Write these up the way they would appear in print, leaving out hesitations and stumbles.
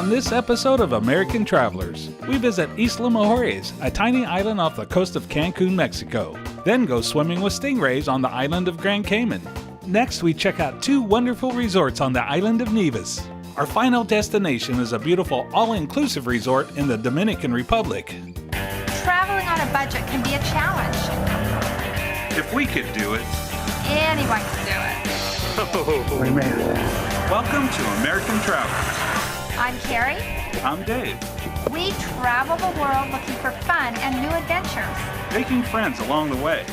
On this episode of American Travelers, we visit Isla Mujeres, a tiny island off the coast of Cancun, Mexico. Then go swimming with stingrays on the island of Grand Cayman. Next, we check out 2 wonderful resorts on the island of Nevis. Our final destination is a beautiful all-inclusive resort in the Dominican Republic. Traveling on a budget can be a challenge. If we could do it, Anyone can do it. we made it. Welcome to American Travelers. I'm Kari. I'm Dave. We travel the world looking for fun and new adventures. Making friends along the way.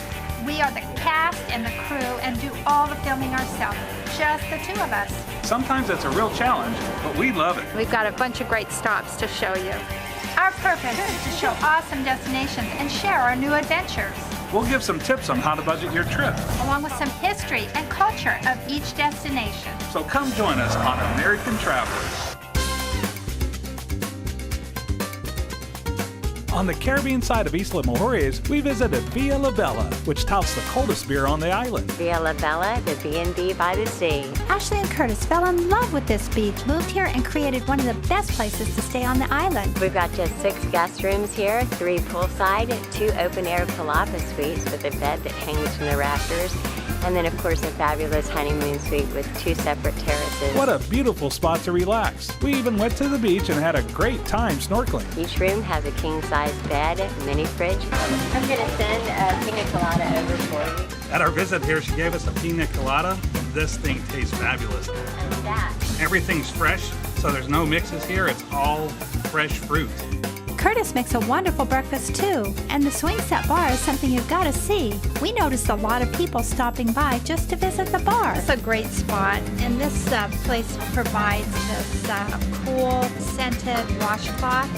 We are the cast and the crew and do all the filming ourselves. Just the 2 of us. Sometimes it's a real challenge, but we love it. We've got a bunch of great stops to show you. Our purpose is to show awesome destinations and share our new adventures, We'll give some tips on how to budget your trip. along with some history and culture of each destination. So come join us on American Travelers. On the Caribbean side of Isla Mujeres, we visited Villa La Bella, which touts the coldest beer on the island. Villa La Bella, the B&B by the sea. Ashley and Curtis fell in love with this beach, moved here, and created one of the best places to stay on the island. We've got just 6 guest rooms here, 3 poolside, 2 open-air palapa suites with a bed that hangs from the rafters, and then of course a fabulous honeymoon suite with 2 separate terraces. What a beautiful spot to relax. We even went to the beach and had a great time snorkeling. Each room has a king-size bed, mini fridge. I'm going to send a pina colada over for you. At our visit here, she gave us a pina colada. This thing tastes fabulous. And that. Everything's fresh, so there's no mixes here. It's all fresh fruit. Curtis makes a wonderful breakfast too, and the swing set bar is something you've got to see. We noticed a lot of people stopping by just to visit the bar. It's a great spot, and this place provides this cool, scented washcloth,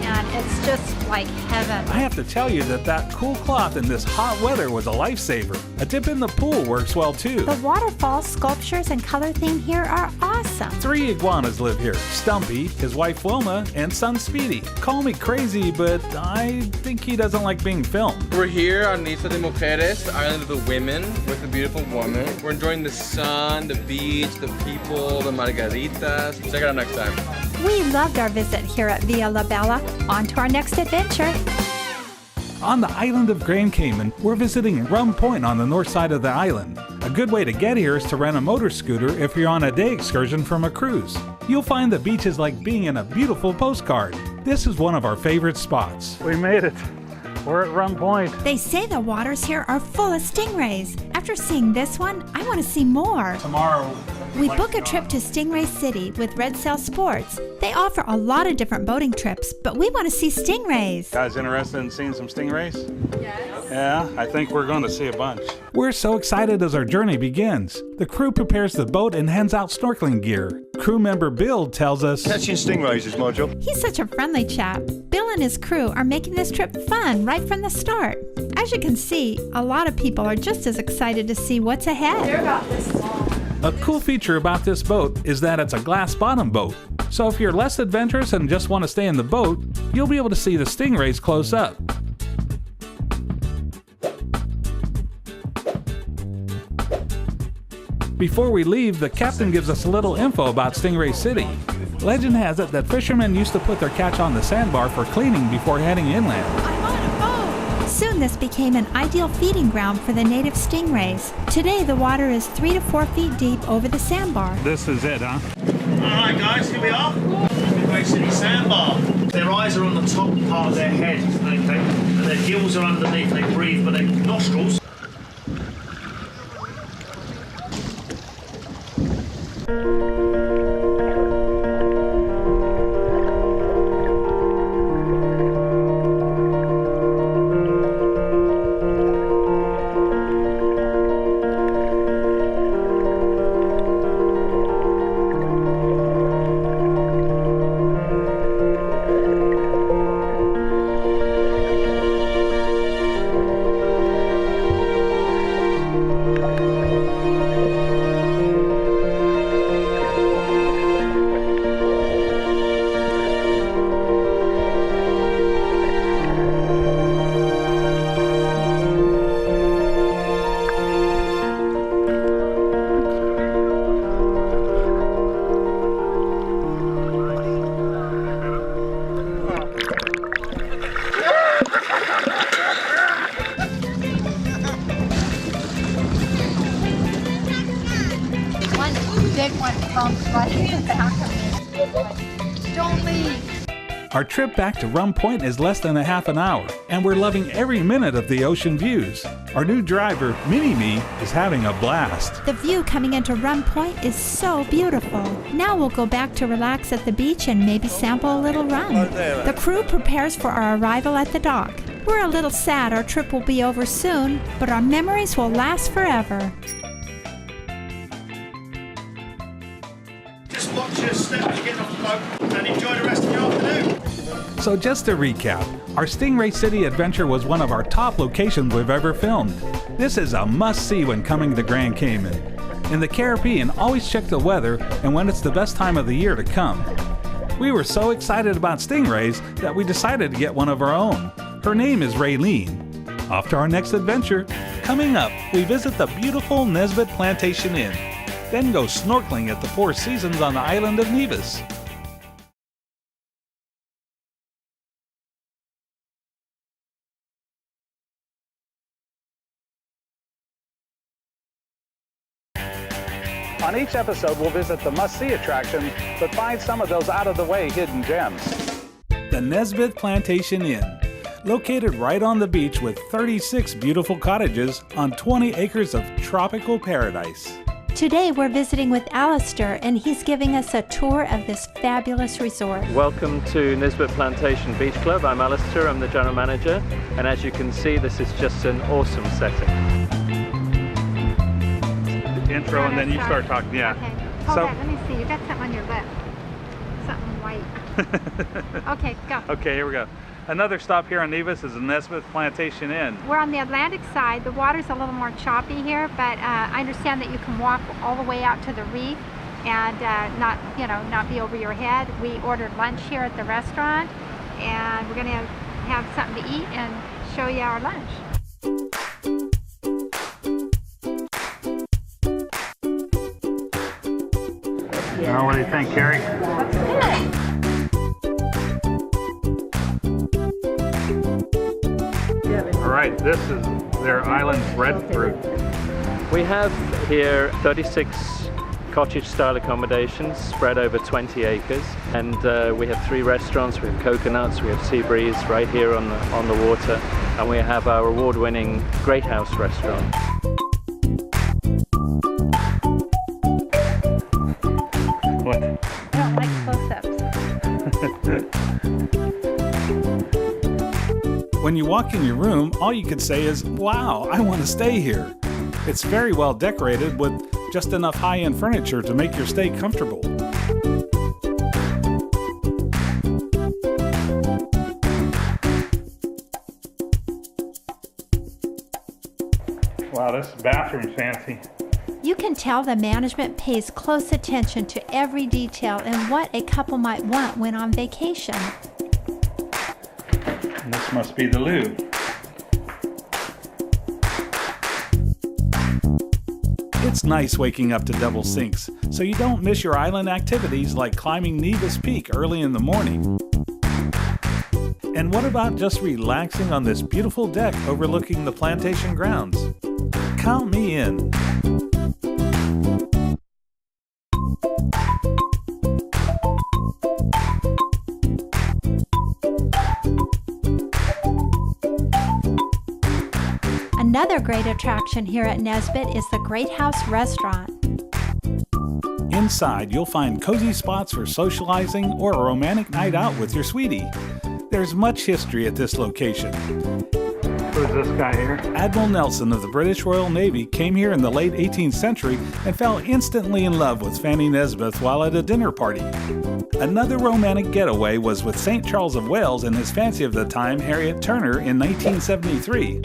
and it's just like heaven. I have to tell you that cool cloth in this hot weather was a lifesaver. A dip in the pool works well too. The waterfalls, sculptures, and color theme here are awesome. 3 iguanas live here. Stumpy, his wife Wilma, and son Speedy. Call me crazy, but I think he doesn't like being filmed. We're here on Isla de Mujeres, the island of the women, with a beautiful woman. We're enjoying the sun, the beach, the people, the margaritas. Check it out next time. We loved our visit here at Villa La Bella. On to our next adventure. On the island of Grand Cayman, we're visiting Rum Point on the north side of the island. A good way to get here is to rent a motor scooter if you're on a day excursion from a cruise. You'll find the beach is like being in a beautiful postcard. This is one of our favorite spots. We made it. We're at Rum Point. They say the waters here are full of stingrays. After seeing this one, I want to see more. Tomorrow, We book a trip to Stingray City with Red Sail Sports. They offer a lot of different boating trips, but we want to see stingrays. Guys interested in seeing some stingrays? Yes. Yeah, I think we're going to see a bunch. We're so excited as our journey begins. The crew prepares the boat and hands out snorkeling gear. Crew member Bill tells us, Catching stingrays is my job. He's such a friendly chap. Bill and his crew are making this trip fun right from the start. As you can see, a lot of people are just as excited to see what's ahead. They're about this long. a cool feature about this boat is that it's a glass bottom boat. So if you're less adventurous and just want to stay in the boat, you'll be able to see the stingrays close up. Before we leave, the captain gives us a little info about Stingray City. Legend has it that fishermen used to put their catch on the sandbar for cleaning before heading inland. I'm on a boat! Soon this became an ideal feeding ground for the native stingrays. Today the water is 3 to 4 feet deep over the sandbar. This is it, huh? Alright guys, here we are. Stingray City Sandbar. Their eyes are on the top part of their head, okay? And their gills are underneath, they breathe, but their nostrils. one big one comes right in the back of me. Don't leave. Our trip back to Rum Point is less than a half an hour, and we're loving every minute of the ocean views. Our new driver, Mini-Me, is having a blast. The view coming into Rum Point is so beautiful. Now we'll go back to relax at the beach and maybe sample a little rum. The crew prepares for our arrival at the dock. We're a little sad our trip will be over soon, but our memories will last forever. Just watch your steps getting off the boat and enjoy the rest of your afternoon. So just to recap, our Stingray City adventure was one of our top locations we've ever filmed. This is a must-see when coming to Grand Cayman. In the Caribbean, always check the weather and when it's the best time of the year to come. We were so excited about stingrays that we decided to get one of our own. Her name is Raylene. Off to our next adventure. Coming up, we visit the beautiful Nesbitt Plantation Inn, then go snorkeling at the Four Seasons on the island of Nevis. On each episode, we'll visit the must-see attractions, but find some of those out-of-the-way hidden gems. The Nesbitt Plantation Inn, located right on the beach with 36 beautiful cottages on 20 acres of tropical paradise. Today we're visiting with Alistair, and he's giving us a tour of this fabulous resort. Welcome to Nesbitt Plantation Beach Club. I'm Alistair, I'm the general manager, and as you can see, this is just an awesome setting. Intro and then you start talking, yeah. Okay. Hold on, let me see. You got something on your lip. Something white. Okay, go. Okay, here we go. Another stop here on Nevis is the Nesbitt Plantation Inn. We're on the Atlantic side. The water's a little more choppy here, but I understand that you can walk all the way out to the reef and not be over your head. We ordered lunch here at the restaurant, and we're going to have something to eat and show you our lunch. Now, what do you think, Kari? Looks good. All right, this is their island breadfruit. We have here 36 cottage-style accommodations spread over 20 acres, and we have 3 restaurants. We have Coconuts, we have Sea Breeze right here on the water, and we have our award-winning Great House restaurant. What? I don't like close-ups. When you walk in your room, all you could say is, wow, I want to stay here. It's very well decorated with just enough high-end furniture to make your stay comfortable. Wow, this bathroom's fancy. You can tell the management pays close attention to every detail and what a couple might want when on vacation. And this must be the loo. It's nice waking up to double sinks, so you don't miss your island activities like climbing Nevis Peak early in the morning. And what about just relaxing on this beautiful deck overlooking the plantation grounds? Count me in. Another great attraction here at Nesbitt is the Great House restaurant. Inside, you'll find cozy spots for socializing or a romantic night out with your sweetie. There's much history at this location. Who's this guy here? Admiral Nelson of the British Royal Navy came here in the late 18th century and fell instantly in love with Fanny Nesbitt while at a dinner party. Another romantic getaway was with St. Charles of Wales and his fancy of the time, Harriet Turner, in 1973.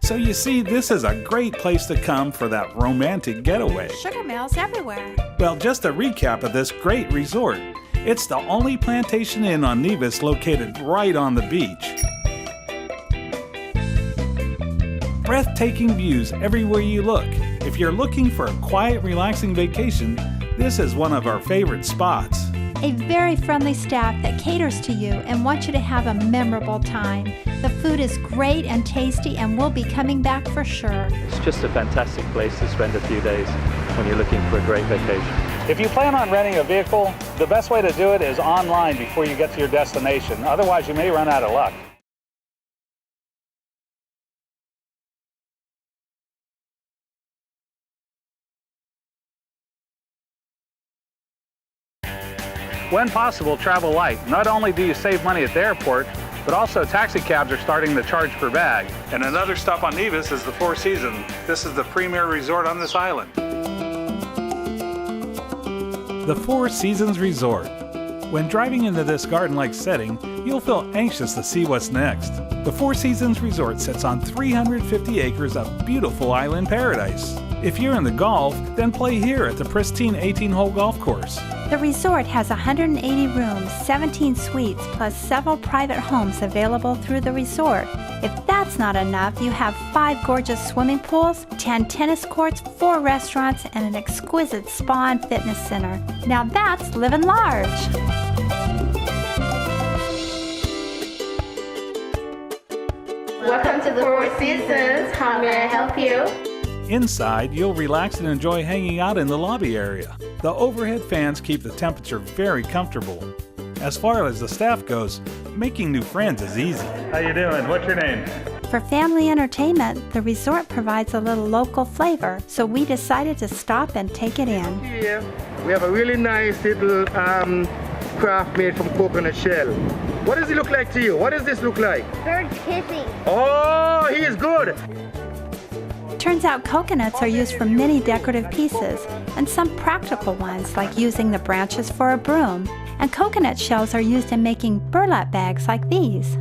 So you see, this is a great place to come for that romantic getaway. Sugar mills everywhere. Well, just a recap of this great resort. It's the only plantation inn on Nevis located right on the beach. Breathtaking views everywhere you look. If you're looking for a quiet, relaxing vacation, this is one of our favorite spots. a very friendly staff that caters to you and wants you to have a memorable time. The food is great and tasty, and we'll be coming back for sure. It's just a fantastic place to spend a few days when you're looking for a great vacation. If you plan on renting a vehicle, the best way to do it is online before you get to your destination. Otherwise, you may run out of luck. When possible, travel light. Not only do you save money at the airport, but also taxi cabs are starting to charge per bag. And another stop on Nevis is the Four Seasons. This is the premier resort on this island. The Four Seasons Resort. When driving into this garden-like setting, you'll feel anxious to see what's next. The Four Seasons Resort sits on 350 acres of beautiful island paradise. If you're in the Gulf, then play here at the pristine 18-hole golf course. The resort has 180 rooms, 17 suites, plus several private homes available through the resort. If that's not enough, you have 5 gorgeous swimming pools, 10 tennis courts, 4 restaurants, and an exquisite spa and fitness center. Now that's living large. Welcome to the Four Seasons. How may I help you? Inside, you'll relax and enjoy hanging out in the lobby area. The overhead fans keep the temperature very comfortable. As far as the staff goes, making new friends is easy. How you doing? What's your name? For family entertainment, the resort provides a little local flavor, so we decided to stop and take it in. Here, we have a really nice little craft made from coconut shell. What does it look like to you? What does this look like? Bird kissing. Oh, he is good. Turns out coconuts are used for many decorative pieces, and some practical ones like using the branches for a broom. And coconut shells are used in making burlap bags like these.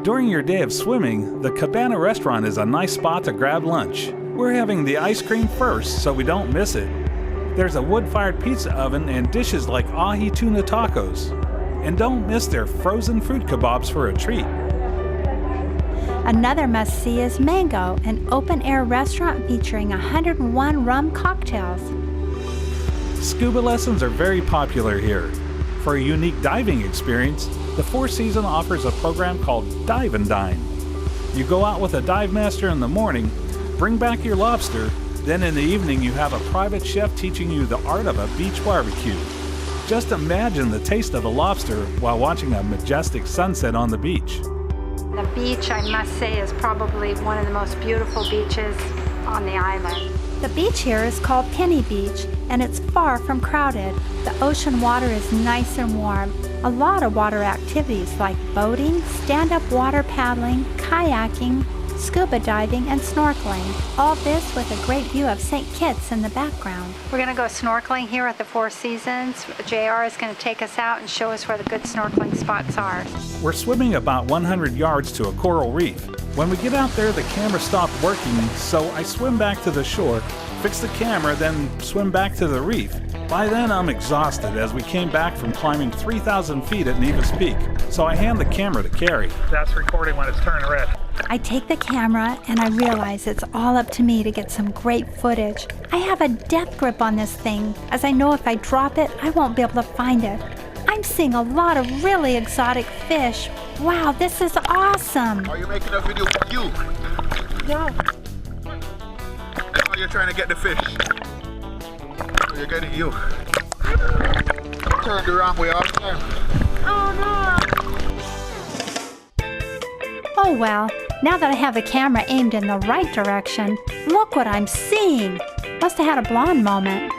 During your day of swimming, the Cabana restaurant is a nice spot to grab lunch. We're having the ice cream first so we don't miss it. There's a wood-fired pizza oven and dishes like ahi tuna tacos. And don't miss their frozen fruit kebabs for a treat. Another must-see is Mango, an open-air restaurant featuring 101 rum cocktails. Scuba lessons are very popular here. For a unique diving experience, the Four Seasons offers a program called Dive and Dine. You go out with a dive master in the morning, bring back your lobster, then in the evening you have a private chef teaching you the art of a beach barbecue. Just imagine the taste of a lobster while watching a majestic sunset on the beach. The beach, I must say, is probably one of the most beautiful beaches on the island. The beach here is called Penny Beach, and it's far from crowded. The ocean water is nice and warm. A lot of water activities like boating, stand-up water paddling, kayaking, scuba diving, and snorkeling. All this with a great view of St. Kitts in the background. We're going to go snorkeling here at the Four Seasons. JR is going to take us out and show us where the good snorkeling spots are. We're swimming about 100 yards to a coral reef. When we get out there, the camera stopped working, so I swim back to the shore, fix the camera, then swim back to the reef. By then, I'm exhausted as we came back from climbing 3,000 feet at Nevis Peak, so I hand the camera to Kari. That's recording when it's turned red. I take the camera and I realize it's all up to me to get some great footage. I have a death grip on this thing, as I know if I drop it, I won't be able to find it. I'm seeing a lot of really exotic fish. Wow, this is awesome. Are you making a video for you? Yeah. Are you trying to get the fish? You're getting you. Turn the wrong way all the time. Oh well, now that I have the camera aimed in the right direction, look what I'm seeing. Must have had a blonde moment.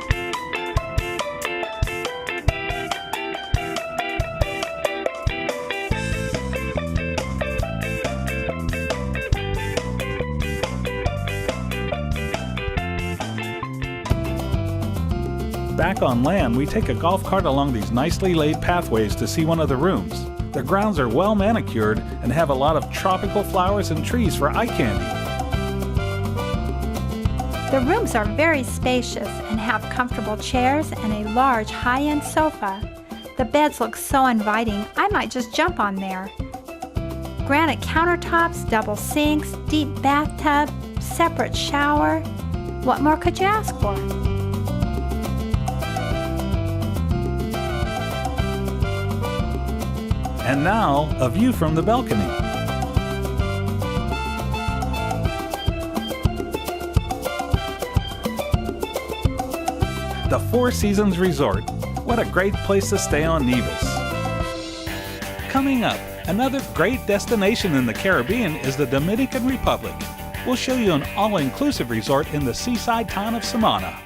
back on land, we take a golf cart along these nicely laid pathways to see one of the rooms. The grounds are well manicured and have a lot of tropical flowers and trees for eye candy. The rooms are very spacious and have comfortable chairs and a large high-end sofa. The beds look so inviting, I might just jump on there. Granite countertops, double sinks, deep bathtub, separate shower. What more could you ask for? And now, a view from the balcony. The Four Seasons Resort. What a great place to stay on Nevis. Coming up, another great destination in the Caribbean is the Dominican Republic. We'll show you an all-inclusive resort in the seaside town of Samana.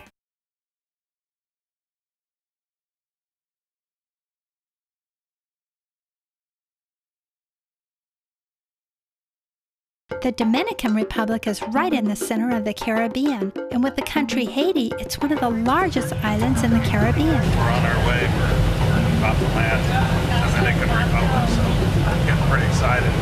The Dominican Republic is right in the center of the Caribbean, and with the country Haiti, it's one of the largest islands in the Caribbean. We're on our way. We're about to land Dominican Republic, so I'm getting pretty excited.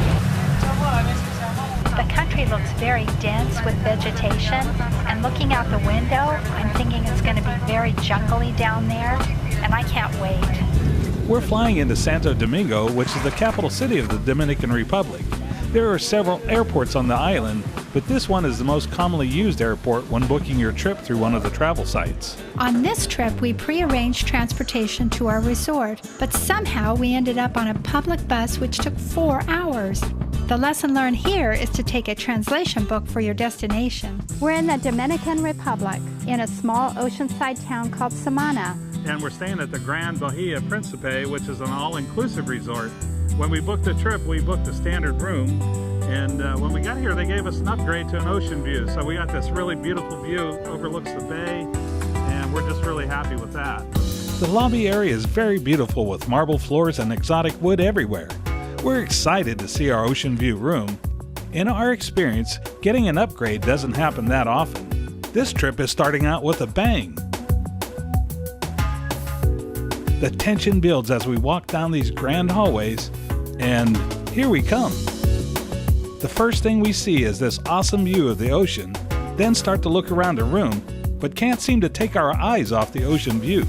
The country looks very dense with vegetation, and looking out the window, I'm thinking it's going to be very jungly down there, and I can't wait. We're flying into Santo Domingo, which is the capital city of the Dominican Republic. There are several airports on the island, but this one is the most commonly used airport when booking your trip through one of the travel sites. On this trip, we pre-arranged transportation to our resort, but somehow we ended up on a public bus which took 4 hours. The lesson learned here is to take a translation book for your destination. We're in the Dominican Republic, in a small oceanside town called Samana. And we're staying at the Grand Bahia Principe, which is an all-inclusive resort. When we booked the trip, we booked a standard room, and when we got here, they gave us an upgrade to an ocean view. So we got this really beautiful view, overlooks the bay, and we're just really happy with that. The lobby area is very beautiful with marble floors and exotic wood everywhere. We're excited to see our ocean view room. In our experience, getting an upgrade doesn't happen that often. This trip is starting out with a bang. The tension builds as we walk down these grand hallways, and here we come. The first thing we see is this awesome view of the ocean, then start to look around the room, but can't seem to take our eyes off the ocean view.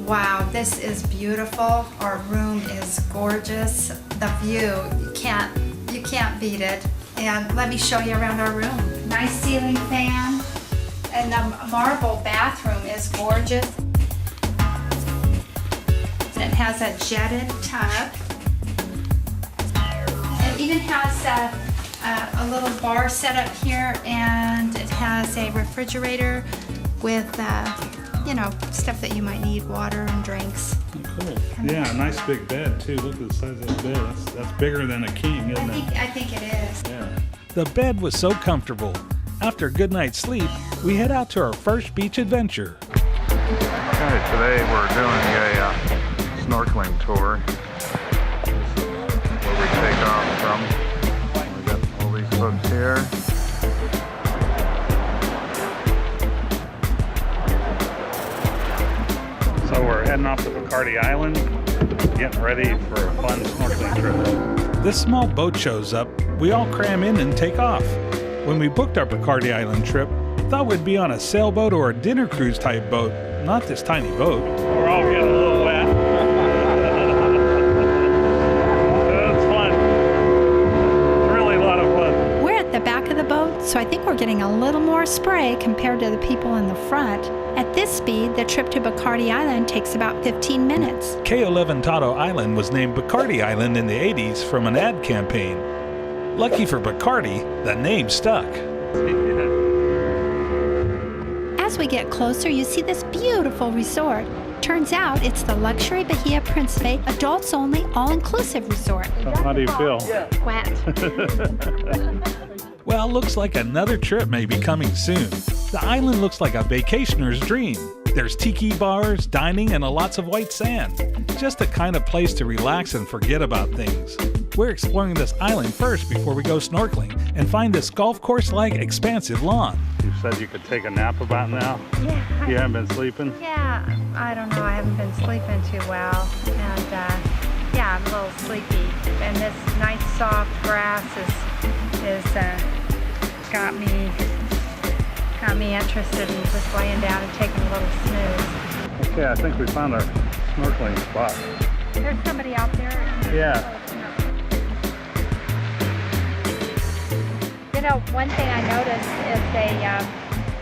Wow, this is beautiful. Our room is gorgeous. The view, you can't beat it. And let me show you around our room. Nice ceiling fan, and the marble bathroom is gorgeous. It has a jetted tub. It even has a little bar set up here, and it has a refrigerator with, stuff that you might need, water and drinks. Oh, cool. Yeah, a nice big bed too. Look at the size of the bed. That's bigger than a king, isn't it? I think it is. Yeah. The bed was so comfortable. After a good night's sleep, we head out to our first beach adventure. Okay, today we're doing a snorkeling tour. This is where we take off from. We got all these folks here. So we're heading off to Kari Island, getting ready for a fun snorkeling trip. This small boat shows up, we all cram in and take off. When we booked our Kari Island trip, thought we'd be on a sailboat or a dinner cruise type boat, not this tiny boat. We're all getting a little wet. It's fun. It's really a lot of fun. We're at the back of the boat, so I think we're getting a little more spray compared to the people in the front. At this speed, the trip to Kari Island takes about 15 minutes. Cayo Levantado Island was named Bacardi Island in the 80s from an ad campaign. Lucky for Bacardi, the name stuck. As we get closer, you see this beautiful resort. Turns out it's the Luxury Bahia Principe adults only all-inclusive resort. How do you feel? Wet. Well, looks like another trip may be coming soon. The island looks like a vacationer's dream. There's tiki bars, dining, and lots of white sand. Just the kind of place to relax and forget about things. We're exploring this island first before we go snorkeling and find this golf course-like expansive lawn. You said you could take a nap about now? Yeah. You haven't been sleeping? Yeah, I don't know. I haven't been sleeping too well. And yeah, I'm a little sleepy. And this nice soft grass is got me interested in just laying down and taking a little snooze. Okay, I think we found our snorkeling spot. There's somebody out there. Yeah. You know, one thing I noticed is they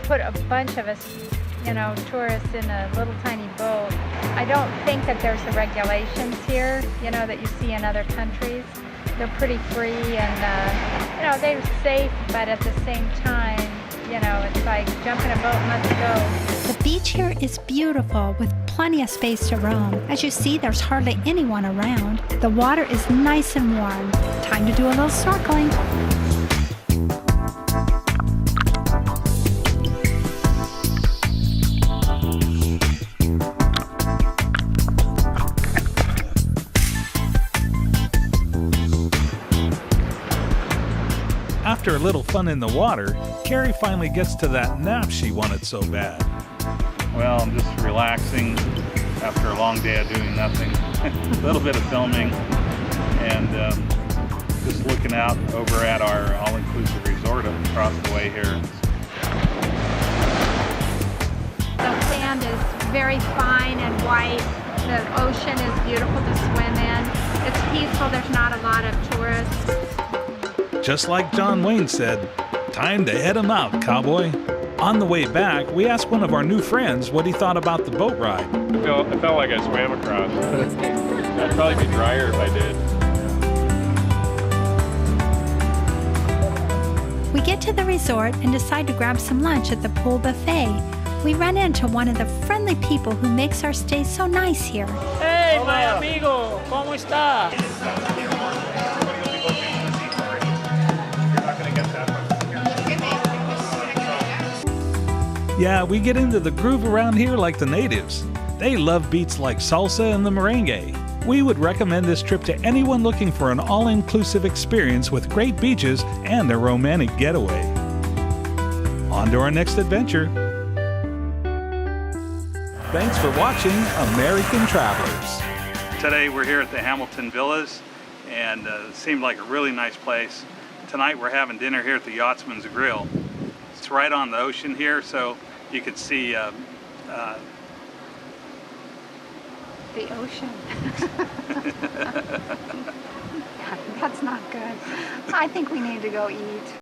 put a bunch of us, you know, tourists in a little tiny boat. I don't think that there's the regulations here, you know, that you see in other countries. They're pretty free and, you know, they're safe, but at the same time, you know, it's like jump in a boat and let's go. The beach here is beautiful with plenty of space to roam. As you see, there's hardly anyone around. The water is nice and warm. Time to do a little snorkeling. After a little fun in the water, Kari finally gets to that nap she wanted so bad. Well, I'm just relaxing after a long day of doing nothing. A little bit of filming and just looking out over at our all-inclusive resort across the way here. The sand is very fine and white. The ocean is beautiful to swim in. It's peaceful. There's not a lot of tourists. Just like John Wayne said, time to head 'em out, cowboy. On the way back, we asked one of our new friends what he thought about the boat ride. I felt like I swam across. I'd probably be drier if I did. We get to the resort and decide to grab some lunch at the pool buffet. We run into one of the friendly people who makes our stay so nice here. Hey, my amigo, ¿cómo está? Yeah, we get into the groove around here like the natives. They love beats like salsa and the merengue. We would recommend this trip to anyone looking for an all-inclusive experience with great beaches and a romantic getaway. On to our next adventure. Thanks for watching American Travelers. Today we're here at the Hamilton Villas and it seemed like a really nice place. Tonight we're having dinner here at the Yachtsman's Grill. It's right on the ocean here, so you could see The ocean. That's not good. I think we need to go eat.